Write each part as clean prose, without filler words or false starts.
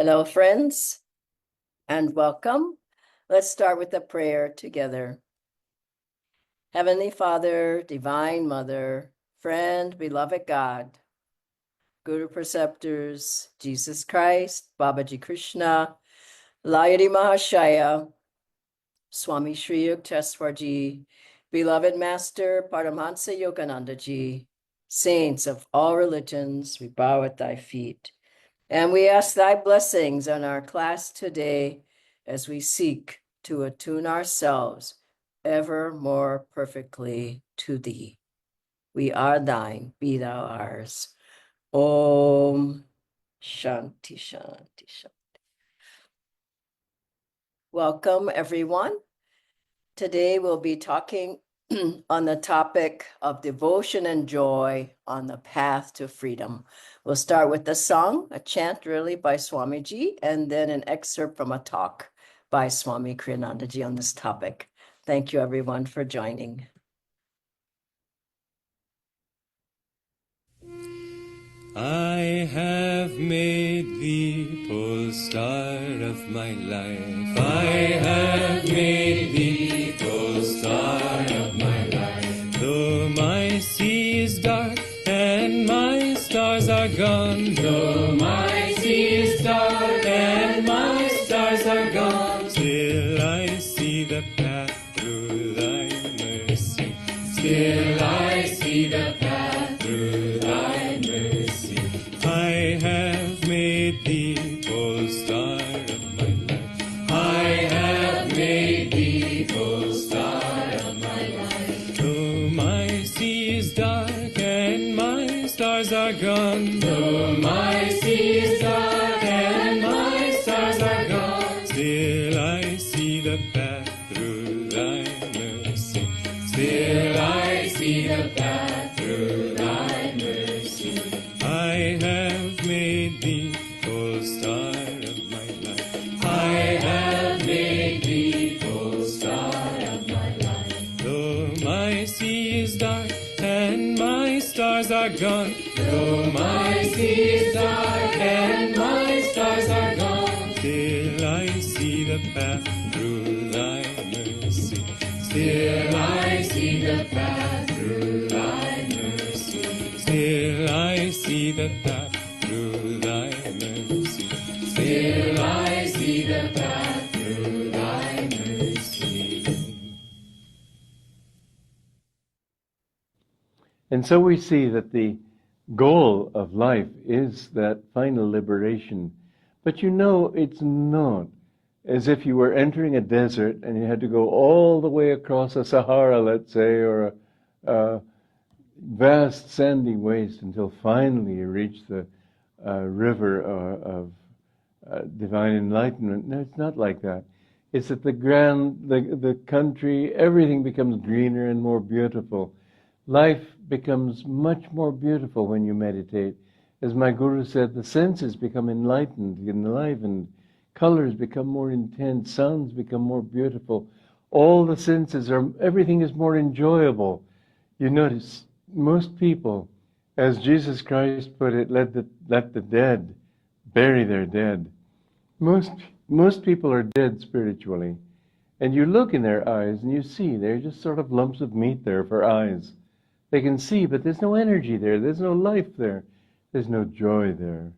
Hello, friends, and welcome. Let's start with a prayer together. Heavenly Father, Divine Mother, friend, beloved God, Guru Preceptors, Jesus Christ, Babaji Krishna, Layadi Mahashaya, Swami Sri Yukteswar Ji, beloved Master Paramhansa Yogananda Ji, saints of all religions, we bow at thy feet. And we ask thy blessings on our class today as we seek to attune ourselves ever more perfectly to thee. We are thine, be thou ours. Om Shanti Shanti Shanti. Welcome, everyone. Today we'll be talking on the topic of devotion and joy on the path to freedom. We'll start with the song, a chant really by Swamiji, and then an excerpt from a talk by Swami Kriyanandaji on this topic. Thank you everyone for joining. I have made thee pole star of my life. I have made thee pole star of my life. Though my sea is dark and my stars are gone, though my sea is dark and my stars are gone, still I see the path through thy mercy. Still I see the path through thy mercy. I have made thee pole star of my life. I have made thee pole star of my life. Though my sea is dark and my stars are gone, though my sea is dark and my stars are gone, still I see the path through thy mercy. Still I see the path through thy mercy. I have made thee pole star of my life. I have made thee pole star of my life. Though my sea is dark and my stars are gone, though my sea is dark and my stars are gone, still I see the path through thy mercy. Still I see the path through thy mercy. Still I see the path through thy mercy. Still I see the path through thy mercy. And so we see that the goal of life is that final liberation. But you know, it's not as if you were entering a desert and you had to go all the way across a Sahara, let's say, or a vast sandy waste until finally you reach the river of divine enlightenment. No, it's not like that. It's that the country, everything becomes greener and more beautiful. Life becomes much more beautiful when you meditate. As my guru said, the senses become enlightened, enlivened. Colors become more intense. Sounds become more beautiful. All the senses everything is more enjoyable. You notice, most people, as Jesus Christ put it, let the dead bury their dead. Most people are dead spiritually. And you look in their eyes and you see they're just sort of lumps of meat there for eyes. They can see, but there's no energy there. There's no life there. There's no joy there.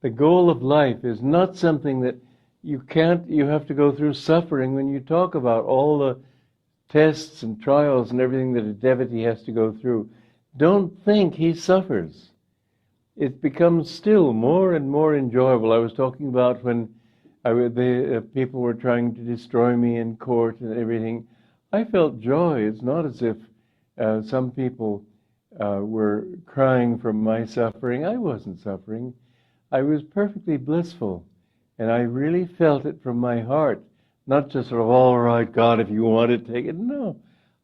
The goal of life is not something that you have to go through suffering when you talk about all the tests and trials and everything that a devotee has to go through. Don't think he suffers. It becomes still more and more enjoyable. I was talking about when people were trying to destroy me in court and everything. I felt joy. It's not as if some people were crying from my suffering. I wasn't suffering. I was perfectly blissful. And I really felt it from my heart. Not just sort of, all right, God, if you want to take it. No.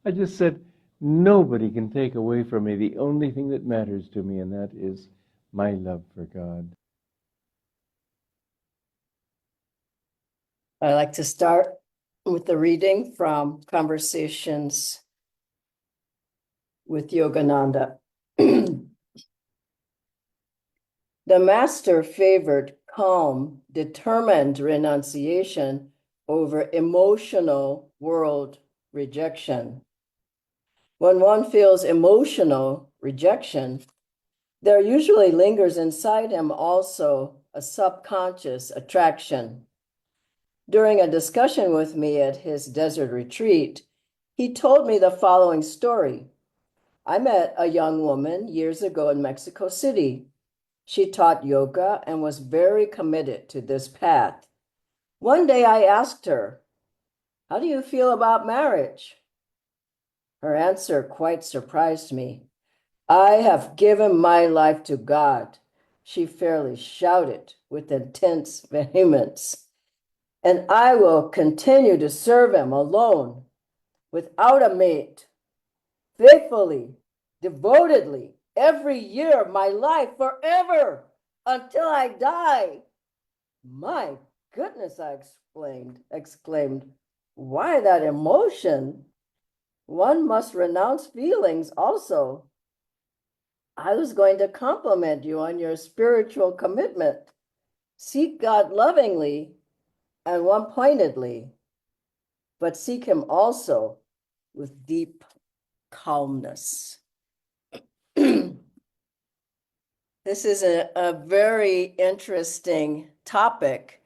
I just said, nobody can take away from me the only thing that matters to me, and that is my love for God. I'd like to start with the reading from Conversations with Yogananda. The The master favored calm, determined renunciation over emotional world rejection. When one feels emotional rejection, there usually lingers inside him also a subconscious attraction. During a discussion with me at his desert retreat, he told me the following story. I met a young woman years ago in Mexico City. She taught yoga and was very committed to this path. One day I asked her, "How do you feel about marriage?" Her answer quite surprised me. "I have given my life to God," she fairly shouted with intense vehemence. "And I will continue to serve him alone, without a mate, faithfully, devotedly, every year of my life, forever, until I die." My goodness, I exclaimed. Why that emotion? One must renounce feelings also. I was going to compliment you on your spiritual commitment. Seek God lovingly and one pointedly, but seek him also with deep calmness. This is a very interesting topic.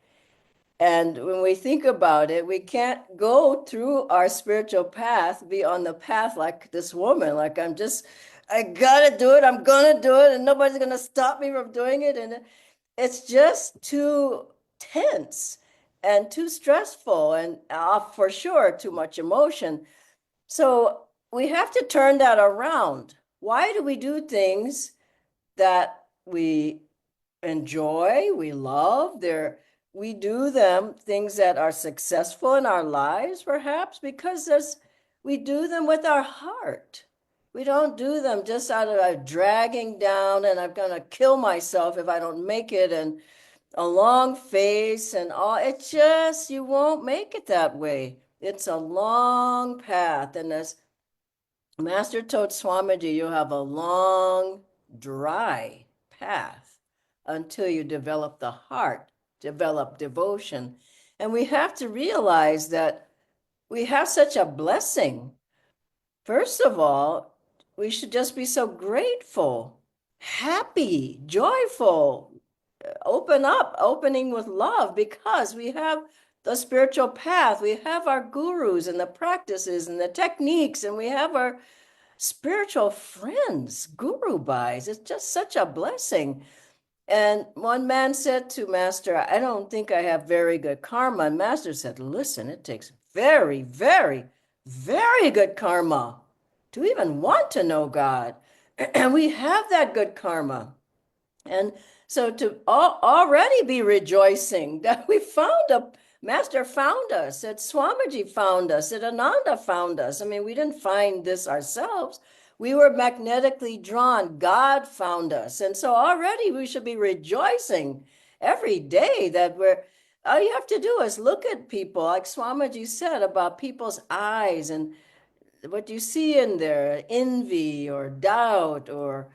And when we think about it, we can't go through our spiritual path, be on the path like this woman, like I gotta do it, I'm gonna do it, and nobody's gonna stop me from doing it. And it's just too tense and too stressful, and for sure, too much emotion. So we have to turn that around. Why do we do things that we enjoy, we love? We do them, things that are successful in our lives, perhaps, because we do them with our heart. We don't do them just out of a dragging down and I'm going to kill myself if I don't make it, and a long face and all. It's just, you won't make it that way. It's a long path. And as Master told Swamiji, you have a long, dry path until you develop the heart, develop devotion. And we have to realize that we have such a blessing. First of all, we should just be so grateful, happy, joyful, opening with love, because we have the spiritual path, we have our gurus and the practices and the techniques, and we have our spiritual friends, guru bhais. It's just such a blessing. And one man said to Master, "I don't think I have very good karma." And Master said, "Listen, it takes very, very, very good karma to even want to know God." And we have that good karma. And so to already be rejoicing that we found a Master, found us, that Swamiji found us, that Ananda found us. I mean, we didn't find this ourselves. We were magnetically drawn. God found us. And so already we should be rejoicing every day that all you have to do is look at people, like Swamiji said about people's eyes and what you see in there, envy or doubt or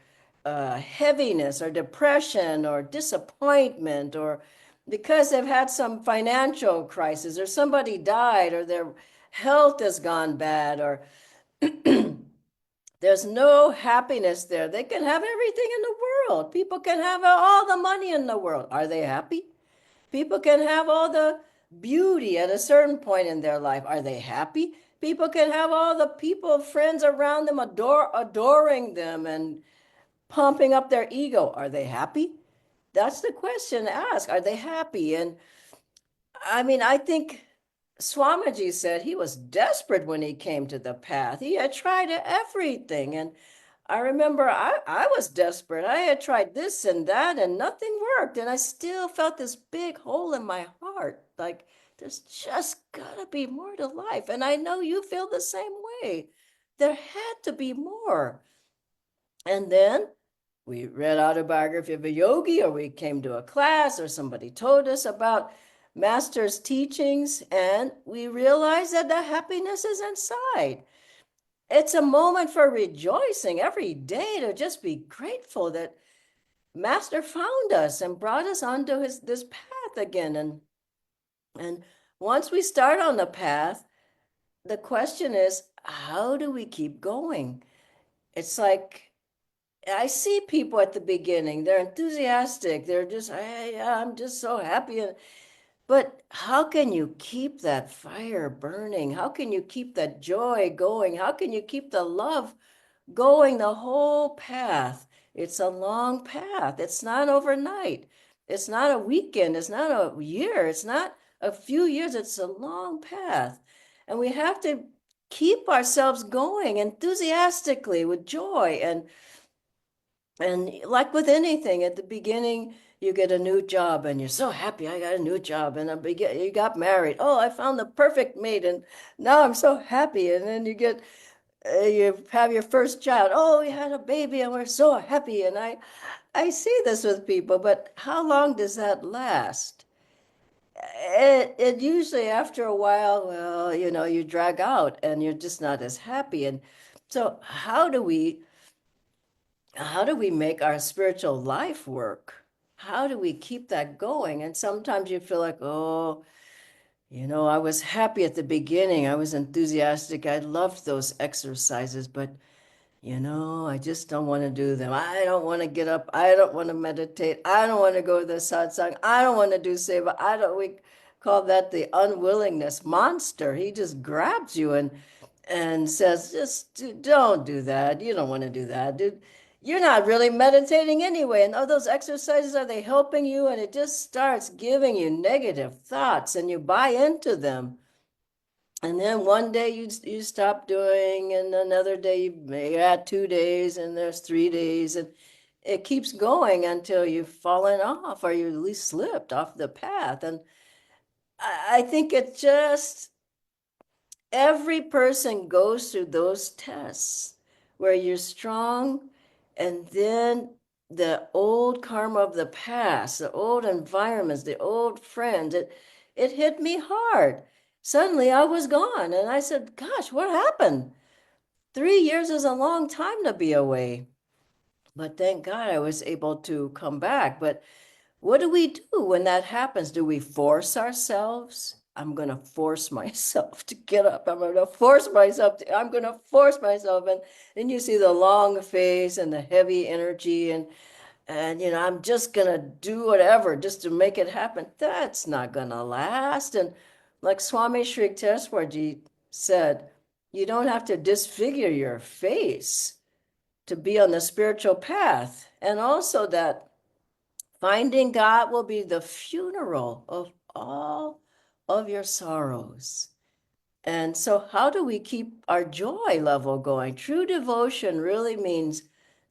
heaviness or depression or disappointment, or because they've had some financial crisis or somebody died or their health has gone bad, or there's no happiness there. They can have everything in the world. People can have all the money in the world. Are they happy? People can have all the beauty at a certain point in their life. Are they happy? People can have all the people, friends around them adoring them and pumping up their ego. Are they happy? That's the question to ask. Are they happy? And I mean, I think Swamiji said he was desperate when he came to the path. He had tried everything. And I remember I was desperate. I had tried this and that and nothing worked. And I still felt this big hole in my heart. Like, there's just gotta be more to life. And I know you feel the same way. There had to be more. And then we read Autobiography of a Yogi, or we came to a class, or somebody told us about Master's teachings, and we realized that the happiness is inside. It's a moment for rejoicing every day, to just be grateful that Master found us and brought us onto this path again. And once we start on the path, the question is, how do we keep going? It's like I see people at the beginning, they're enthusiastic, they're just, I'm just so happy. But how can you keep that fire burning? How can you keep that joy going? How can you keep the love going the whole path? It's a long path. It's not overnight. It's not a weekend. It's not a year. It's not a few years. It's a long path. And we have to keep ourselves going enthusiastically with joy. And like with anything, at the beginning, you get a new job and you're so happy, I got a new job. And you got married. Oh, I found the perfect mate. And now I'm so happy. And then you have your first child. Oh, we had a baby and we're so happy. And I see this with people, but how long does that last? It usually after a while, well, you drag out and you're just not as happy. And so how do we make our spiritual life work? How do we keep that going? And sometimes you feel like, oh, I was happy at the beginning. I was enthusiastic. I loved those exercises, but I just don't want to do them. I don't want to get up. I don't want to meditate. I don't want to go to the satsang. I don't want to do seva. We call that the unwillingness monster. He just grabs you and says, just don't do that. You don't want to do that, dude. You're not really meditating anyway. And all those exercises, are they helping you? And it just starts giving you negative thoughts and you buy into them. And then one day you stop doing, and another day you add 2 days, and there's 3 days, and it keeps going until you've fallen off or you at least slipped off the path. And I think it just every person goes through those tests where you're strong, and then the old karma of the past, the old environments, the old friends, it hit me hard. Suddenly I was gone, and I said, gosh, what happened? 3 years is a long time to be away. But thank God I was able to come back. But what do we do when that happens? Do we force ourselves? I'm going to force myself to get up. I'm going to force myself I'm going to force myself. And then you see the long face and the heavy energy and I'm just going to do whatever just to make it happen. That's not going to last. And like Swami Sri Teshwarji said, you don't have to disfigure your face to be on the spiritual path. And also that finding God will be the funeral of all of your sorrows. And so, how do we keep our joy level going? True devotion really means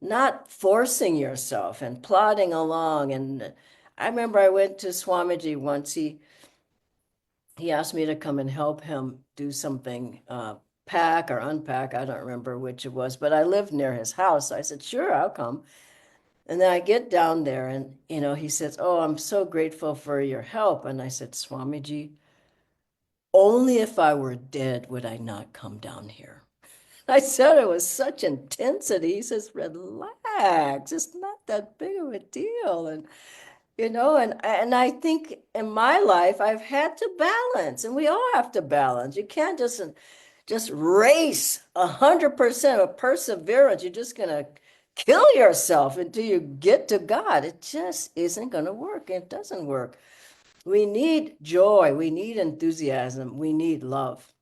not forcing yourself and plodding along. And I remember I went to Swamiji once. He asked me to come and help him do something, pack or unpack. I don't remember which it was, but I lived near his house. I said, sure, I'll come. And then I get down there and, he says, oh, I'm so grateful for your help. And I said, Swamiji, only if I were dead would I not come down here. I said it was such intensity. He says, relax, it's not that big of a deal. And I think in my life I've had to balance, and we all have to balance. You can't just race 100% of perseverance. You're just gonna kill yourself until you get to God. It just isn't gonna work. It doesn't work. We need joy, we need enthusiasm, we need love.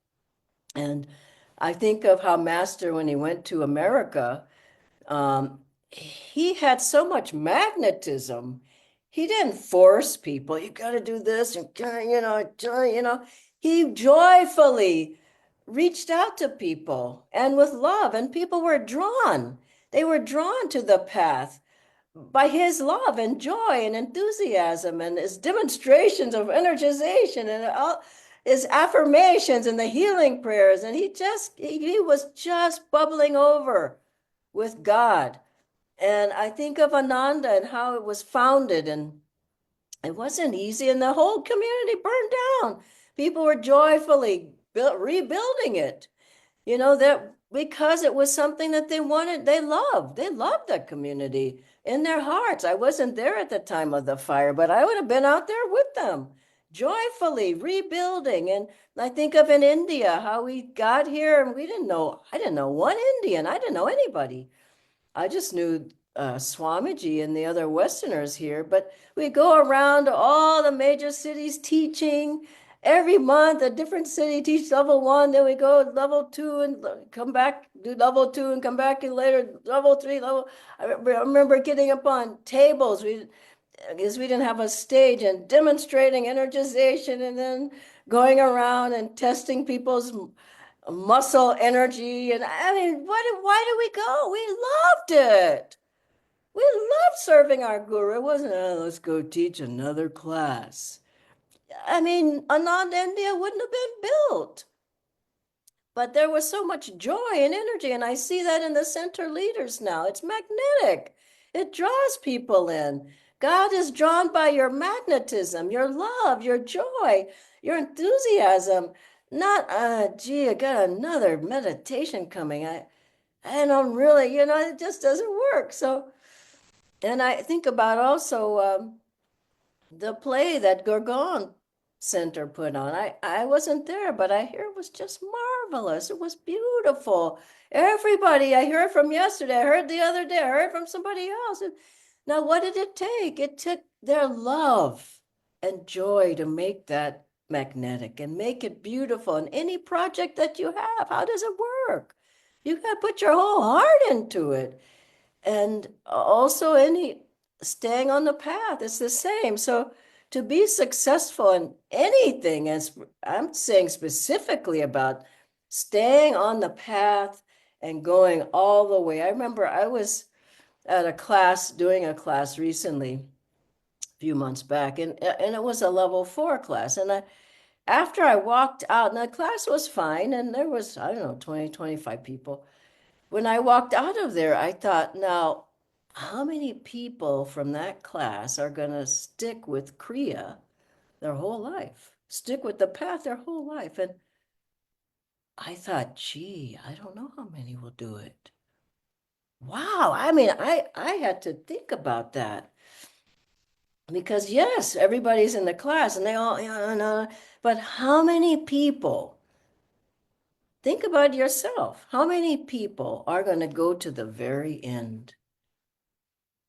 And I think of how Master, when he went to America, he had so much magnetism. He didn't force people, you got to do this, and he joyfully reached out to people and with love, and people were drawn. They were drawn to the path by his love and joy and enthusiasm and his demonstrations of energization and all his affirmations and the healing prayers. And he was just bubbling over with God. And I think of Ananda and how it was founded, and it wasn't easy, and the whole community burned down. People were joyfully rebuilding it. That because it was something that they wanted, they loved that community in their hearts. I wasn't there at the time of the fire, but I would have been out there with them, joyfully rebuilding. And I think of in India, how we got here and I didn't know one Indian, I didn't know anybody. I just knew Swamiji and the other Westerners here, but we go around to all the major cities teaching. Every month, a different city teach level one, then we go level two and come back, do level two and come back and later level three, level. I remember getting up on tables. Because we didn't have a stage and demonstrating energization and then going around and testing people's muscle energy. And I mean, why do we go? We loved it. We loved serving our guru. It wasn't, oh, let's go teach another class. I mean, Ananda India wouldn't have been built. But there was so much joy and energy, and I see that in the center leaders now. It's magnetic. It draws people in. God is drawn by your magnetism, your love, your joy, your enthusiasm. Not, gee, I got another meditation coming. I don't really, it just doesn't work. So, and I think about also the play that Gorgon Center put on. I wasn't there, but I hear it was just marvelous. It was beautiful. Everybody, I heard from yesterday, I heard the other day, I heard from somebody else. And now, what did it take? It took their love and joy to make that magnetic and make it beautiful. And any project that you have, how does it work? You got to put your whole heart into it. And also any staying on the path, it's the same. So to be successful in anything, as I'm saying specifically about staying on the path and going all the way. I remember I was at a class, doing a class recently, a few months back, and it was a level 4 class. And after I walked out, and the class was fine, and there was, I don't know, 20, 25 people. When I walked out of there, I thought, now, how many people from that class are going to stick with Kriya their whole life, stick with the path their whole life? And I thought, gee, I don't know how many will do it. Wow. I mean, I had to think about that because yes, everybody's in the class and they all, but how many people, think about yourself, how many people are going to go to the very end?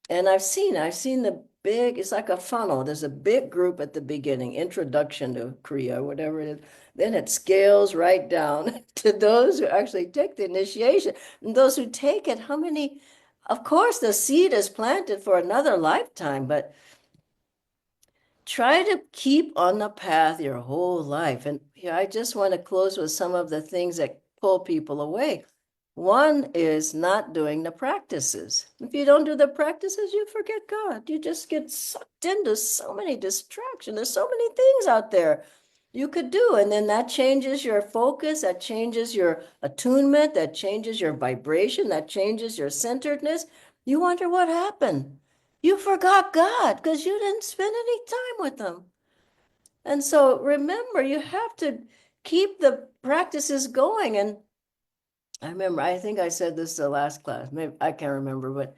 And I've seen the big, it's like a funnel. There's a big group at the beginning, introduction to Kriya, whatever it is. Then it scales right down to those who actually take the initiation. And those who take it, how many? Of course, the seed is planted for another lifetime, but try to keep on the path your whole life. And I just want to close with some of the things that pull people away. One is not doing the practices. If you don't do the practices, you forget God. You just get sucked into so many distractions. There's so many things out there you could do. And then that changes your focus, that changes your attunement, that changes your vibration, that changes your centeredness. You wonder what happened. You forgot God because you didn't spend any time with Him. And so remember, you have to keep the practices going. And I remember, I think I said this the last class, maybe I can't remember, but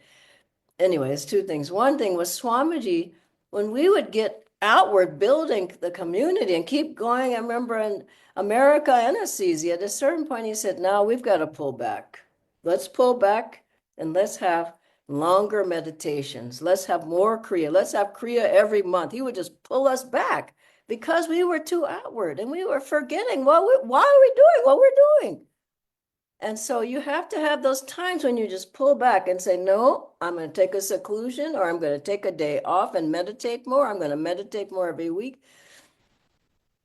anyways, two things. One thing was Swamiji, when we would get outward building the community and keep going, I remember in America anesthesia, at a certain point he said, now we've got to pull back. Let's pull back and let's have longer meditations. Let's have more Kriya. Let's have Kriya every month. He would just pull us back because we were too outward and we were forgetting why are we doing what we're doing? And so you have to have those times when you just pull back and say, no, I'm going to take a seclusion or I'm going to take a day off and meditate more. I'm going to meditate more every week.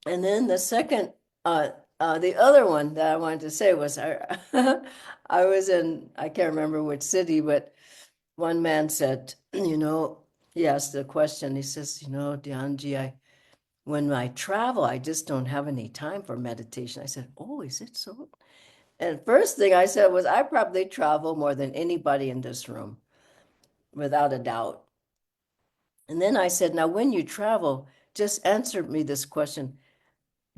And then the second, the other one that I wanted to say was I was in, I can't remember which city, but one man said, he asked the question. He says, Dhyanji, when I travel, I just don't have any time for meditation. I said, oh, is it so? And first thing I said was, I probably travel more than anybody in this room, without a doubt. And then I said, now, when you travel, just answer me this question.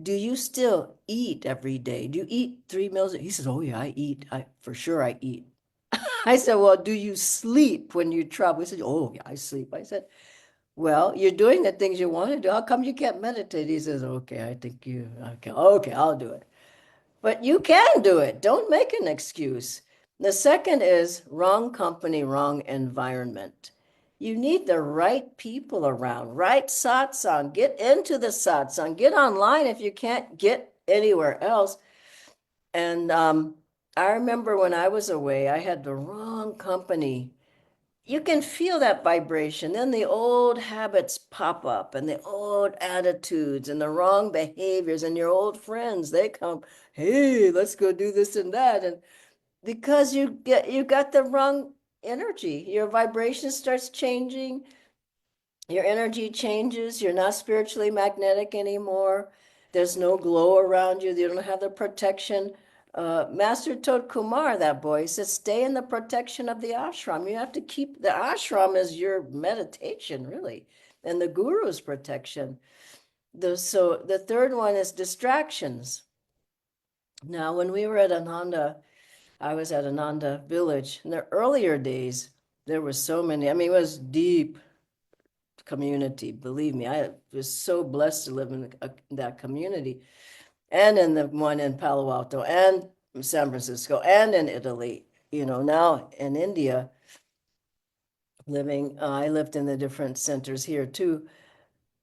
do you still eat every day? Do you eat 3 meals? He says, oh yeah, I eat. For sure I eat. I said, well, do you sleep when you travel? He said, oh yeah, I sleep. I said, well, you're doing the things you want to do. How come you can't meditate? He says, okay, I think you, okay, I'll do it. But you can do it. Don't make an excuse. The second is wrong company, wrong environment. You need the right people around, right satsang. Get into the satsang. Get online if you can't get anywhere else. And I remember when I was away, I had the wrong company. You can feel that vibration. Then the old habits pop up and the old attitudes and the wrong behaviors and your old friends, they come, hey, let's go do this and that. And because you got the wrong energy, your vibration starts changing, your energy changes, you're not spiritually magnetic anymore. There's no glow around you, you don't have the protection. Master told Kumar, that boy, he said, stay in the protection of the ashram. You have to keep the ashram as your meditation, really, and the guru's protection. So the third one is distractions. Now, when we were at Ananda, I was at Ananda village. In the earlier days, there were so many, I mean, it was deep community. Believe me, I was so blessed to live in that community, and in the one in Palo Alto, and San Francisco, and in Italy. You know, now in India, I lived in the different centers here too.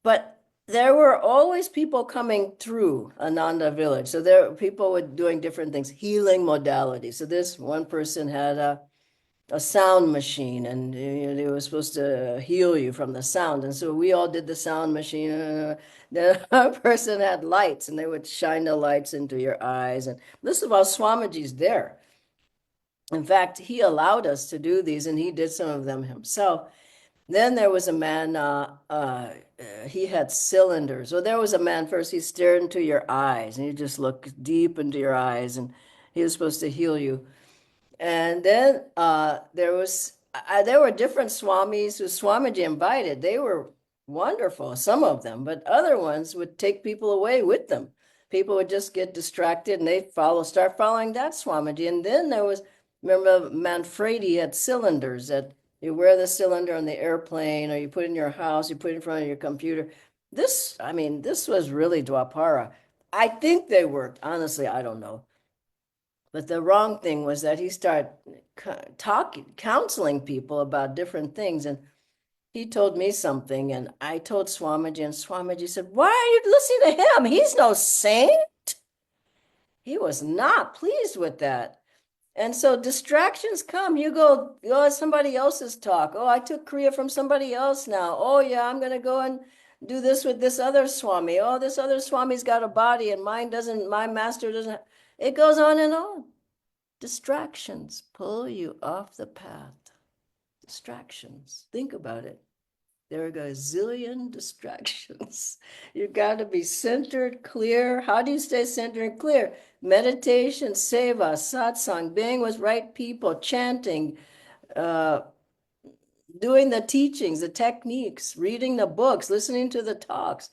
But there were always people coming through Ananda Village. So there people were doing different things, healing modalities. So this one person had a sound machine, and they were supposed to heal you from the sound. And so we all did the sound machine. Then a person had lights, and they would shine the lights into your eyes. And this is while Swamiji's there. In fact, he allowed us to do these, and he did some of them himself. Then there was a man, he had cylinders. So there was a man first, he stared into your eyes, and he just looked deep into your eyes, and he was supposed to heal you. And then there were different swamis who Swamiji invited. They were wonderful, some of them, but other ones would take people away with them. People would just get distracted and they'd start following that Swamiji. And then there was, remember, Manfredi had cylinders that you wear the cylinder on the airplane, or you put in your house, you put it in front of your computer. This was really Dwapara. I think they worked. Honestly, I don't know. But the wrong thing was that he started counseling people about different things. And he told me something, and I told Swamiji, and Swamiji said, why are you listening to him? He's no saint. He was not pleased with that. And so distractions come. You go somebody else's talk. Oh, I took Kriya from somebody else now. Oh, yeah, I'm going to go and do this with this other Swami. Oh, this other Swami's got a body and my master doesn't. It goes on and on. Distractions pull you off the path. Distractions. Think about it. There are a gazillion distractions. You got to be centered, clear. How do you stay centered and clear? Meditation, seva, satsang, being with right people, chanting, doing the teachings, the techniques, reading the books, listening to the talks.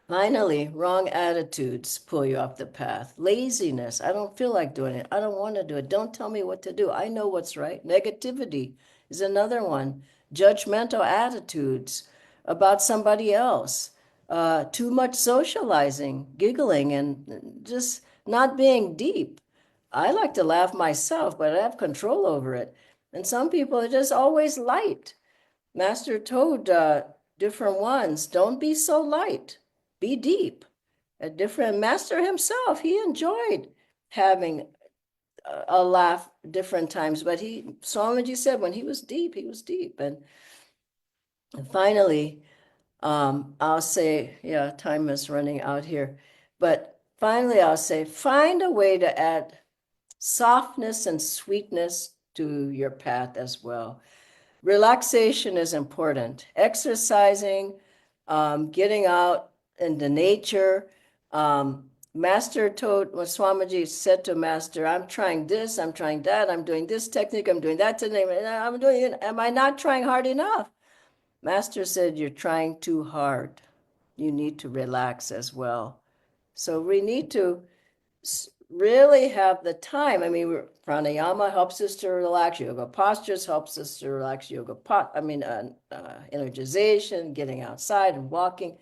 Finally, wrong attitudes pull you off the path. Laziness. I don't feel like doing it. I don't want to do it. Don't tell me what to do. I know what's right. Negativity is another one. Judgmental attitudes about somebody else. Too much socializing, giggling, and just not being deep. I like to laugh myself, but I have control over it. And some people are just always light. Master told different ones, don't be so light. Be deep. A different master himself, he enjoyed having a laugh different times, but Swamiji said when he was deep, he was deep. And finally, I'll say, yeah, time is running out here, but finally I'll say, find a way to add softness and sweetness to your path as well. Relaxation is important. Exercising, getting out into nature. Master told, when Swamiji said to Master, I'm trying this, I'm trying that, I'm doing this technique, I'm doing that technique, I'm doing it. Am I not trying hard enough? Master said, you're trying too hard. You need to relax as well. So we need to really have the time. I mean, pranayama helps us to relax. Yoga postures helps us to relax. Energization, getting outside and walking.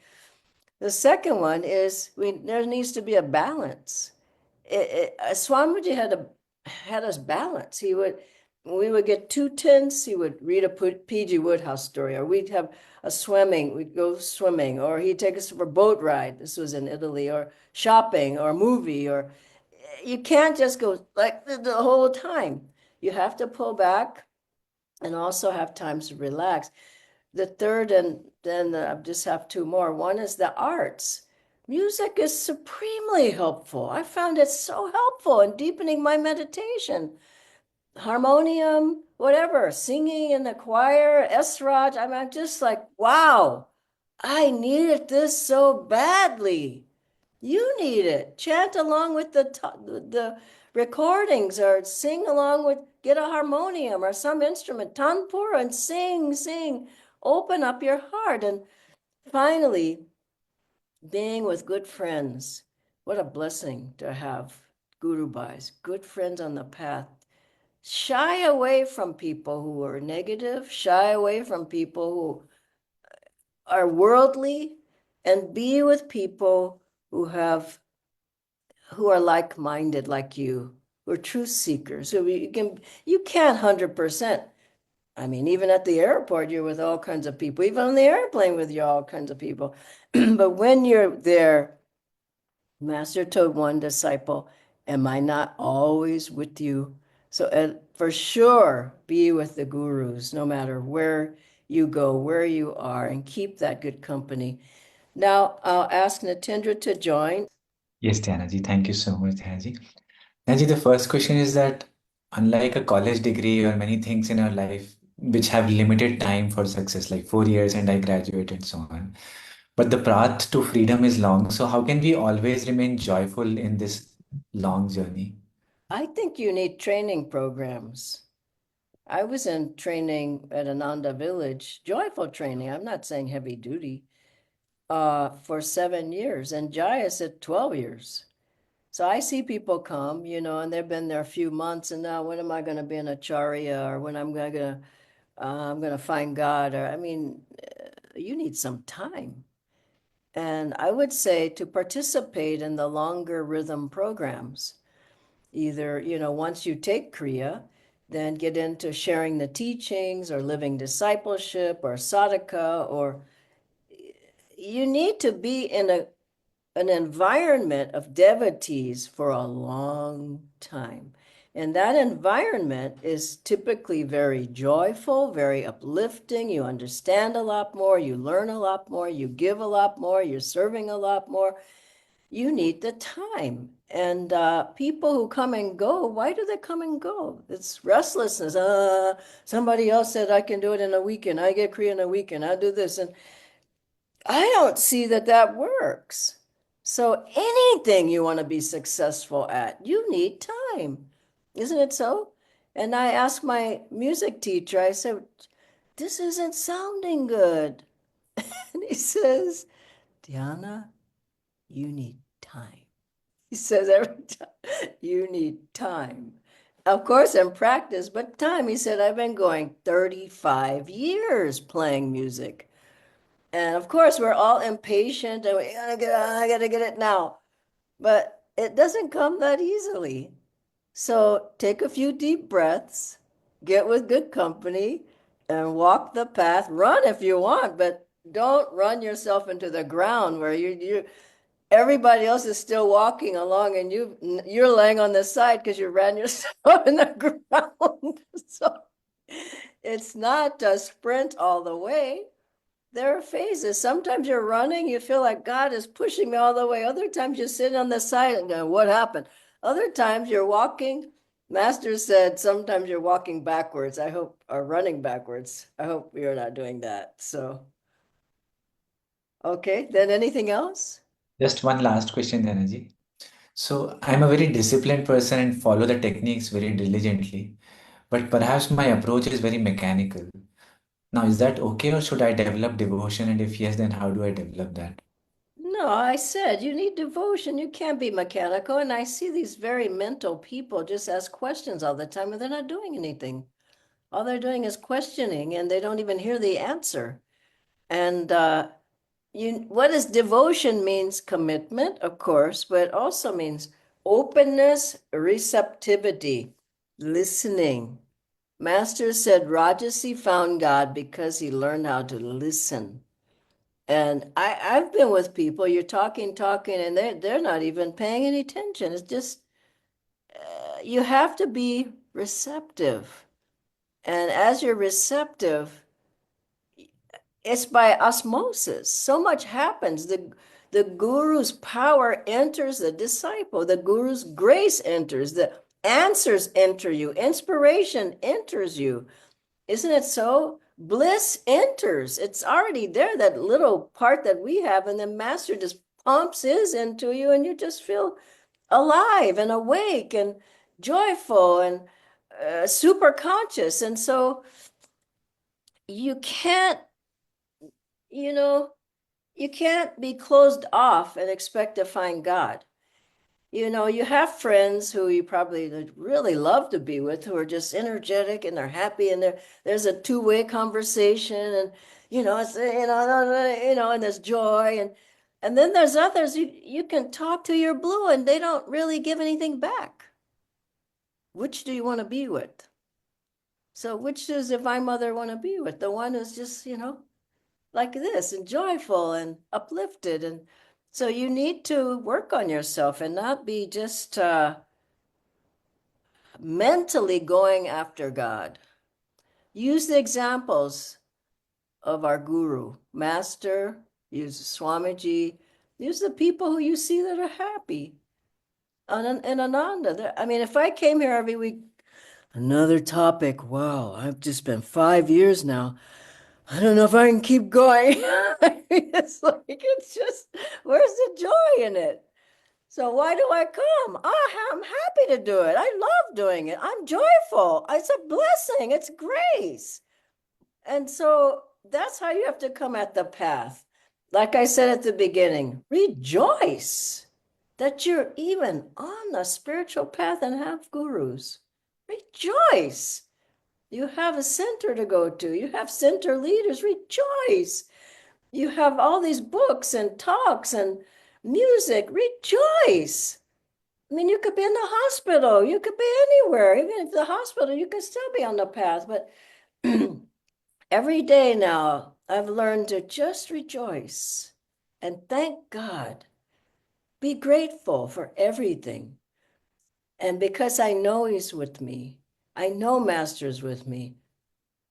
The second one is there needs to be a balance. Swamiji had us balance. We would get too tense. He would read a P.G. Woodhouse story, or we'd have we'd go swimming, or he'd take us for a boat ride. This was in Italy, or shopping, or a movie, or you can't just go like the whole time. You have to pull back and also have times to relax. The third, and then I just have two more. One is the arts. Music is supremely helpful. I found it so helpful in deepening my meditation. Harmonium, whatever, singing in the choir, Esraj. I'm just like, wow, I needed this so badly. You need it. Chant along with the recordings, or sing along with, get a harmonium or some instrument, tanpura, and sing, sing. Open up your heart. And finally, being with good friends. What a blessing to have Guru Bhais, good friends on the path. Shy away from people who are negative, shy away from people who are worldly, and be with people who are like-minded like you, who are truth seekers. So you can't 100%. I mean, even at the airport, you're with all kinds of people, even on the airplane with you, all kinds of people. But when you're there, Master told one disciple, am I not always with you? So for sure, be with the gurus, no matter where you go, where you are, and keep that good company. Now, I'll ask Natindra to join. Yes, Dhyana ji, thank you so much, Dhyana ji. Dhyana ji, the first question is that unlike a college degree or many things in our life which have limited time for success, like 4 years and I graduate and so on, but the path to freedom is long. So how can we always remain joyful in this long journey? I think you need training programs. I was in training at Ananda Village, joyful training. I'm not saying heavy duty, for 7 years, and Jaya said 12 years. So I see people come, and they've been there a few months, and now when am I going to be an acharya, or when I'm going to find God, or you need some time. And I would say to participate in the longer rhythm programs, either, once you take Kriya, then get into sharing the teachings or living discipleship or sadhaka, or you need to be in an environment of devotees for a long time. And that environment is typically very joyful, very uplifting. You understand a lot more, you learn a lot more, you give a lot more, you're serving a lot more. You need the time. And people who come and go, why do they come and go? It's restlessness. Somebody else said I can do it in a weekend. I get Kriya in a weekend. I do this. And I don't see that works. So anything you want to be successful at, you need time. Isn't it so? And I asked my music teacher, I said, this isn't sounding good. And he says, Dhyana, you need time. He says every time, you need time. Of course, in practice, but time. He said, I've been going 35 years playing music. And of course, we're all impatient and I gotta get it now. But it doesn't come that easily. So take a few deep breaths, get with good company, and walk the path. Run if you want, but don't run yourself into the ground where you everybody else is still walking along and you're laying on the side because you ran yourself in the ground. So it's not a sprint all the way. There are phases. Sometimes you're running, you feel like God is pushing me all the way. Other times you sit on the side and go, what happened? Other times you're walking. Master said sometimes you're walking backwards. Or running backwards. I hope you're not doing that. So, okay, then anything else? Just one last question, Dhyana ji. So I'm a very disciplined person and follow the techniques very diligently, but perhaps my approach is very mechanical. Now, is that okay, or should I develop devotion? And if yes, then how do I develop that? No, I said you need devotion. You can't be mechanical. And I see these very mental people just ask questions all the time and they're not doing anything. All they're doing is questioning and they don't even hear the answer. And what is devotion means commitment, of course, but it also means openness, receptivity, listening. Master said Rajasi found God because he learned how to listen. And I've been with people, you're talking, and they're not even paying any attention. It's just you have to be receptive. And as you're receptive, it's by osmosis. So much happens. The guru's power enters the disciple. The guru's grace enters. The answers enter you. Inspiration enters you. Isn't it so? Bliss enters. It's already there, that little part that we have, and the master just pumps his into you, and you just feel alive and awake and joyful and super conscious. And so you can't, you know, you can't be closed off and expect to find God. You have friends who you probably really love to be with who are just energetic and they're happy and there's a two-way conversation and it's and there's joy and then there's others you can talk to your blue and they don't really give anything back. Which do you want to be with? So which does Divine Mother want to be with? The one who's just, like this and joyful and uplifted. And so you need to work on yourself and not be just mentally going after God. Use the examples of our guru, master, use Swamiji, use the people who you see that are happy. And Ananda, I mean, if I came here every week, another topic, wow, I've just been 5 years now. I don't know if I can keep going. It's just, where's the joy in it? So why do I come? I'm happy to do it. I love doing it. I'm joyful. It's a blessing. It's grace. And so that's how you have to come at the path. Like I said at the beginning, rejoice that you're even on the spiritual path and have gurus. Rejoice. You have a center to go to. You have center leaders. Rejoice. You have all these books and talks and music. Rejoice. I mean, you could be in the hospital. You could be anywhere. Even if the hospital, you could still be on the path. But every day now, I've learned to just rejoice and thank God. Be grateful for everything. And because I know He's with me, I know Master's with me,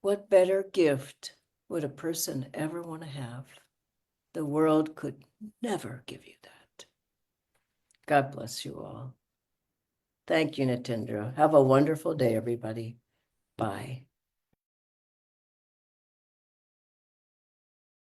what better gift would a person ever want to have? The world could never give you that. God bless you all. Thank you, Natindra. Have a wonderful day, everybody. Bye.